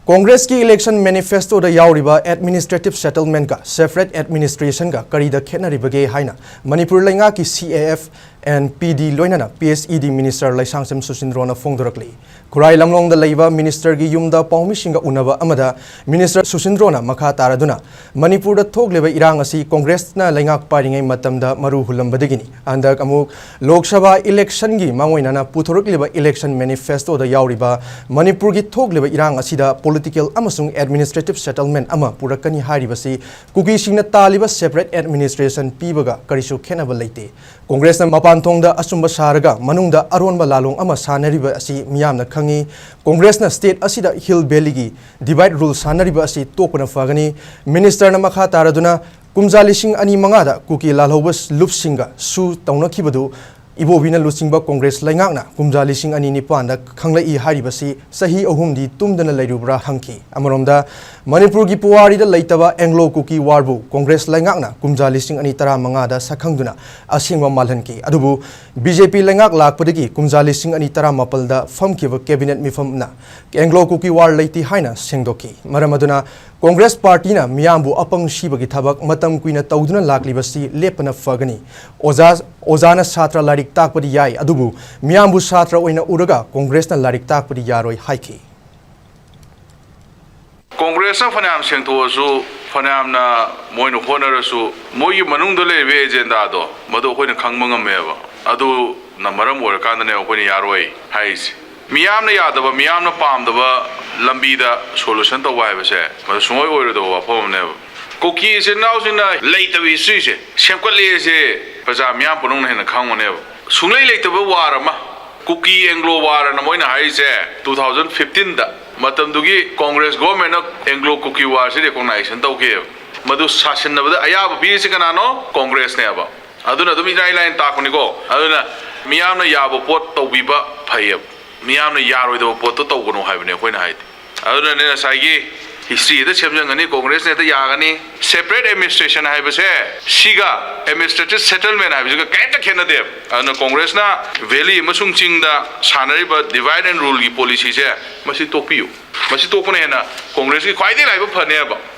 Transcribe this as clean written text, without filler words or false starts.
कांग्रेस की election manifesto दा याoriba administrative settlement का सेपरेट एडमिनिस्ट्रेशन का karida khetnaribage haina Manipur lenga की CAF and PD loinana PHED Minister Leishangthem Susindro na phongdorakli Kurai lamlong da leiba minister gi yumda pawmishinga unaba amada Minister Susindro na makha taraduna Manipur da thogleba irang asi Congress na lengak paringai matamda maru hulambadagini andak amuk Lok Sabha election gi mangoinana puthorokliba election manifesto da yaoriba Manipur gi thogleba irang asida political amasung administrative settlement ama purakani haribasi kuki singna taliba separate administration pibaga karisu khenaba leite Congress na mapanthongda asumba saraga manungda aronba lalong ama sanariba asi miyamna khangi Congress na state asida hill belly gi divide rule sanariba asi tokna fagani minister na makha taraduna kumja lising ani mangada kuki lalhobas lupsinga su taunakibadu Ibobina Lusingba Congress Langakna, Kumja Lishing Anini Panda, Hanglakli Haribasi, Sahi Ohumdi, Tumdana Lairubra Hanki, Amaronda, Manipur Gipuari the Laitaba, Anglo Cookie Warbu, Congress Langakna, Kumja Lishing Anitara Mangada, Sakangduna, Asingwa Malhanki, Adubu, BJP Langak Lak Padiki, Kumja Lishing Anitara Mapalda, Famkiva Cabinet Mifamna, Anglo Cookie War Laiti Haina, Singdoki, Maramaduna, Congress Party na Miyambu Apang Shiba Gitabak, Matam Queen Tauduna Laklibasi, Lepana Fagani, Ozana Satra Larik Takpadi Yai, Adubu, Miyambu Satra Oina Uraga, Congress na Larik Takpadi Yaroi Haiki. Congress na Fanam Sengtozu, Fanam na Moino Honarasu, Moy Manundale agenda do, Mado Hoi Kangmanga Meva, Adu Namaram or Kandane Hoi Yaroi, Hais. Miyam na Yadava, Miyam na Palm the Lambida solution to Wivase, but Smoy order the Wapom never. Cookies and now in the later we see it. Shankali is a Pazamian Ponun and a common ever. Soon later, Warama, Cookie Anglo War and Moina Hais 2015. Matam Dugi, Congress government Anglo Cookie War City Connection to give. Madu Sashin of the Ayab Bisikano, Congress never. Aduna Dumi Line Takonigo, Aduna Miana Yabo Port to Biba Payab. Miana Yaro the Poto no have any height. Other than Sagi, history the Champion Congress at the Yagani, separate administration I have said, Shiga, administrative settlement I was a Kata Canada, and the Congress na Valley Masung Ching the Sanariba divide and rule policies here, Masitopio. Masitoponena, Congress quite like a paneba.